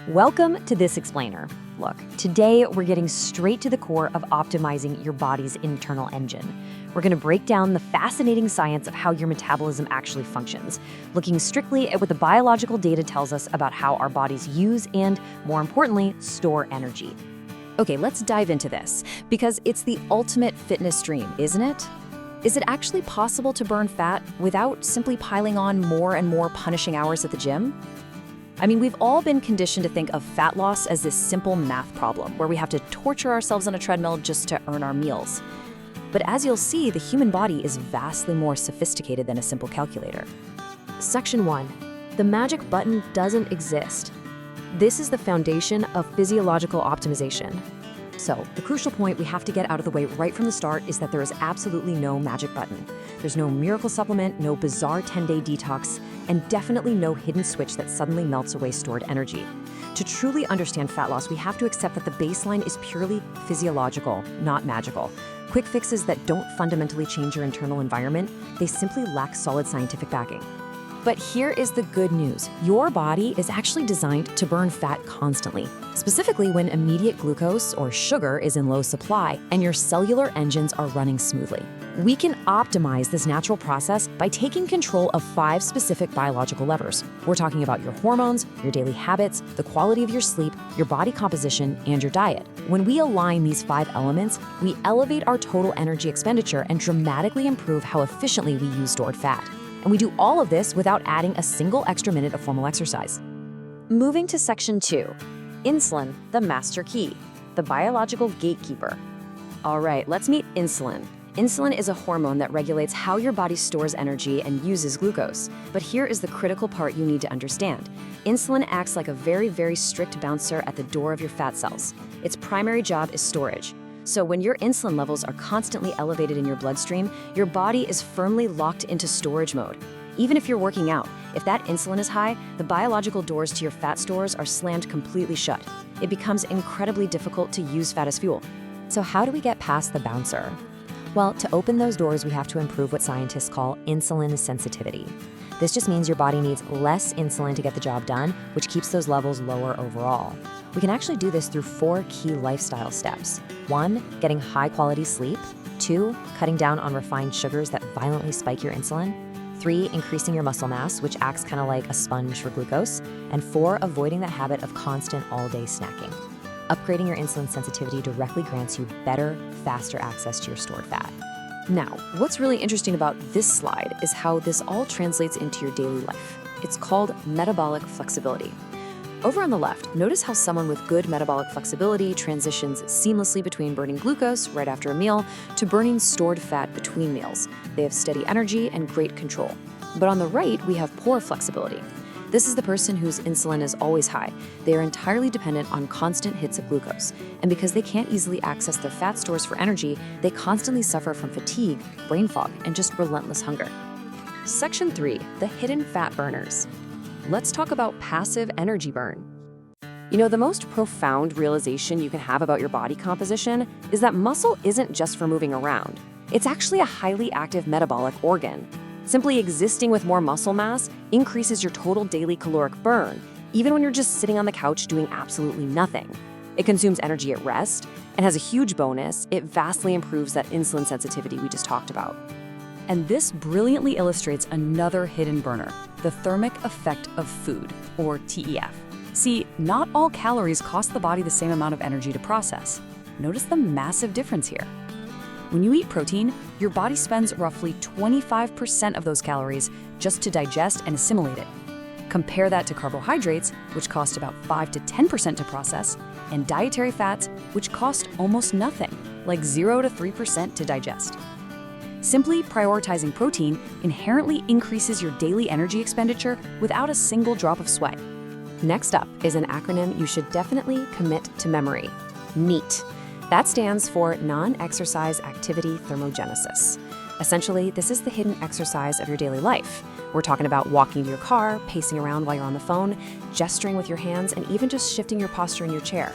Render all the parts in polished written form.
Welcome to This Explainer. Look, today we're getting straight to the core of optimizing your body's internal engine. We're going to break down the fascinating science of how your metabolism actually functions, looking strictly at what the biological data tells us about how our bodies use and, more importantly, store energy. Okay, let's dive into this, because it's the ultimate fitness dream, isn't it? Is it actually possible to burn fat without simply piling on more and more punishing hours at the gym? I mean, we've all been conditioned to think of fat loss as this simple math problem where we have to torture ourselves on a treadmill just to earn our meals. But as you'll see, the human body is vastly more sophisticated than a simple calculator. Section 1. The magic button doesn't exist. This is the foundation of physiological optimization. So, the crucial point we have to get out of the way right from the start is that there is absolutely no magic button. There's no miracle supplement, no bizarre 10-day detox, and definitely no hidden switch that suddenly melts away stored energy. To truly understand fat loss, we have to accept that the baseline is purely physiological, not magical. Quick fixes that don't fundamentally change your internal environment, they simply lack solid scientific backing. But here is the good news. Your body is actually designed to burn fat constantly, specifically when immediate glucose or sugar is in low supply and your cellular engines are running smoothly. We can optimize this natural process by taking control of 5 specific biological levers. We're talking about your hormones, your daily habits, the quality of your sleep, your body composition, and your diet. When we align these 5 elements, we elevate our total energy expenditure and dramatically improve how efficiently we use stored fat. And we do all of this without adding a single extra minute of formal exercise. Moving to Section 2, insulin, the master key, the biological gatekeeper. All right, let's meet insulin. Insulin is a hormone that regulates how your body stores energy and uses glucose. But here is the critical part you need to understand. Insulin acts like a very strict bouncer at the door of your fat cells. Its primary job is storage. So when your insulin levels are constantly elevated in your bloodstream, your body is firmly locked into storage mode. Even if you're working out, if that insulin is high, the biological doors to your fat stores are slammed completely shut. It becomes incredibly difficult to use fat as fuel. So how do we get past the bouncer? Well, to open those doors, we have to improve what scientists call insulin sensitivity. This just means your body needs less insulin to get the job done, which keeps those levels lower overall. We can actually do this through 4 key lifestyle steps. 1, getting high-quality sleep. 2, cutting down on refined sugars that violently spike your insulin. 3, increasing your muscle mass, which acts kind of like a sponge for glucose. And 4, avoiding the habit of constant all-day snacking. Upgrading your insulin sensitivity directly grants you better, faster access to your stored fat. Now, what's really interesting about this slide is how this all translates into your daily life. It's called metabolic flexibility. Over on the left, notice how someone with good metabolic flexibility transitions seamlessly between burning glucose right after a meal to burning stored fat between meals. They have steady energy and great control. But on the right, we have poor flexibility. This is the person whose insulin is always high. They are entirely dependent on constant hits of glucose. And because they can't easily access their fat stores for energy, they constantly suffer from fatigue, brain fog, and just relentless hunger. Section 3, the hidden fat burners. Let's talk about passive energy burn. You know, the most profound realization you can have about your body composition is that muscle isn't just for moving around. It's actually a highly active metabolic organ. Simply existing with more muscle mass increases your total daily caloric burn, even when you're just sitting on the couch doing absolutely nothing. It consumes energy at rest, and has a huge bonus, it vastly improves that insulin sensitivity we just talked about. And this brilliantly illustrates another hidden burner, the thermic effect of food, or TEF. See, not all calories cost the body the same amount of energy to process. Notice the massive difference here. When you eat protein, your body spends roughly 25% of those calories just to digest and assimilate it. Compare that to carbohydrates, which cost about 5 to 10% to process, and dietary fats, which cost almost nothing, like 0 to 3% to digest. Simply prioritizing protein inherently increases your daily energy expenditure without a single drop of sweat. Next up is an acronym you should definitely commit to memory: NEAT. That stands for Non-Exercise Activity Thermogenesis. Essentially, this is the hidden exercise of your daily life. We're talking about walking to your car, pacing around while you're on the phone, gesturing with your hands, and even just shifting your posture in your chair.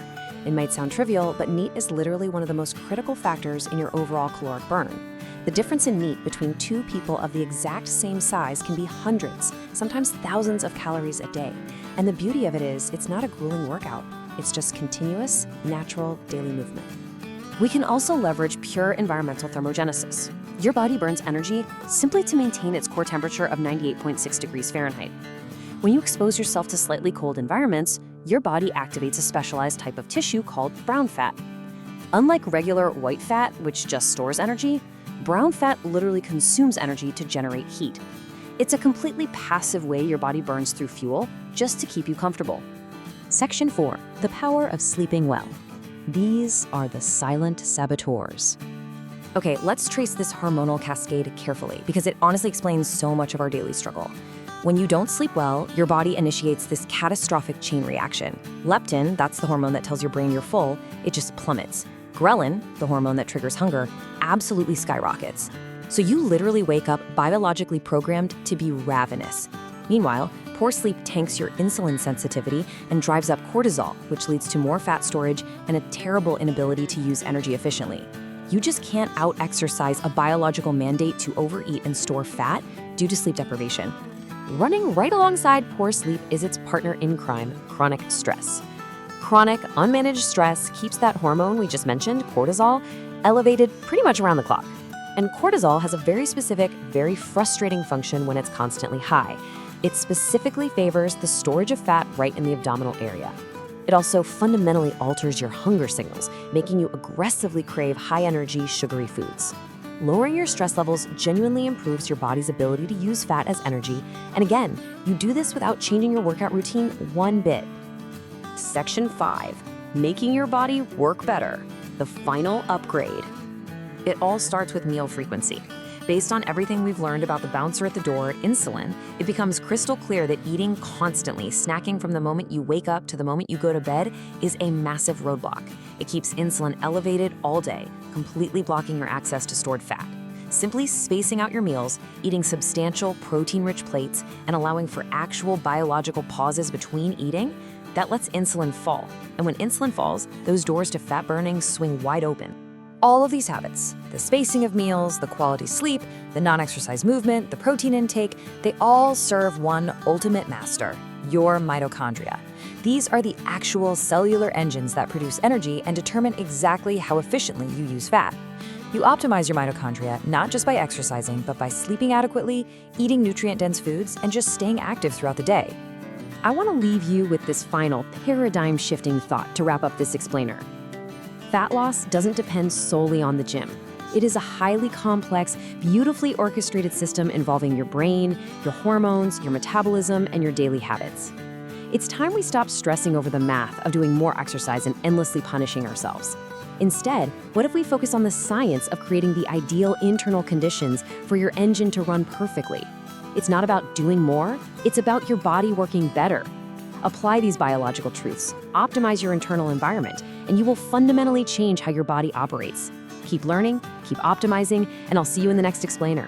It might sound trivial, but NEAT is literally one of the most critical factors in your overall caloric burn. The difference in meat between two people of the exact same size can be hundreds, sometimes thousands of calories a day. And the beauty of it is, it's not a grueling workout. It's just continuous, natural daily movement. We can also leverage pure environmental thermogenesis. Your body burns energy simply to maintain its core temperature of 98.6 degrees Fahrenheit. When you expose yourself to slightly cold environments, your body activates a specialized type of tissue called brown fat. Unlike regular white fat, which just stores energy, brown fat literally consumes energy to generate heat. It's a completely passive way your body burns through fuel just to keep you comfortable. Section 4. The power of sleeping well. These are the silent saboteurs. Okay, let's trace this hormonal cascade carefully because it honestly explains so much of our daily struggle. When you don't sleep well, your body initiates this catastrophic chain reaction. Leptin, that's the hormone that tells your brain you're full, it just plummets. Ghrelin, the hormone that triggers hunger, absolutely skyrockets. So you literally wake up biologically programmed to be ravenous. Meanwhile, poor sleep tanks your insulin sensitivity and drives up cortisol, which leads to more fat storage and a terrible inability to use energy efficiently. You just can't out-exercise a biological mandate to overeat and store fat due to sleep deprivation. Running right alongside poor sleep is its partner in crime, chronic stress. Chronic, unmanaged stress keeps that hormone we just mentioned, cortisol, elevated pretty much around the clock. And cortisol has a very specific, very frustrating function when it's constantly high. It specifically favors the storage of fat right in the abdominal area. It also fundamentally alters your hunger signals, making you aggressively crave high-energy, sugary foods. Lowering your stress levels genuinely improves your body's ability to use fat as energy, and again, you do this without changing your workout routine one bit. Section 5. Making your body work better. The final upgrade. It all starts with meal frequency. Based on everything we've learned about the bouncer at the door, insulin, it becomes crystal clear that eating constantly, snacking from the moment you wake up to the moment you go to bed, is a massive roadblock. It keeps insulin elevated all day, completely blocking your access to stored fat. Simply spacing out your meals, eating substantial protein-rich plates, and allowing for actual biological pauses between eating, that lets insulin fall. And when insulin falls, those doors to fat burning swing wide open. All of these habits, the spacing of meals, the quality sleep, the non-exercise movement, the protein intake, they all serve one ultimate master, your mitochondria. These are the actual cellular engines that produce energy and determine exactly how efficiently you use fat. You optimize your mitochondria not just by exercising, but by sleeping adequately, eating nutrient-dense foods, and just staying active throughout the day. I want to leave you with this final paradigm-shifting thought to wrap up this explainer. Fat loss doesn't depend solely on the gym. It is a highly complex, beautifully orchestrated system involving your brain, your hormones, your metabolism, and your daily habits. It's time we stop stressing over the math of doing more exercise and endlessly punishing ourselves. Instead, what if we focus on the science of creating the ideal internal conditions for your engine to run perfectly? It's not about doing more, it's about your body working better. Apply these biological truths, optimize your internal environment, and you will fundamentally change how your body operates. Keep learning, keep optimizing, and I'll see you in the next explainer.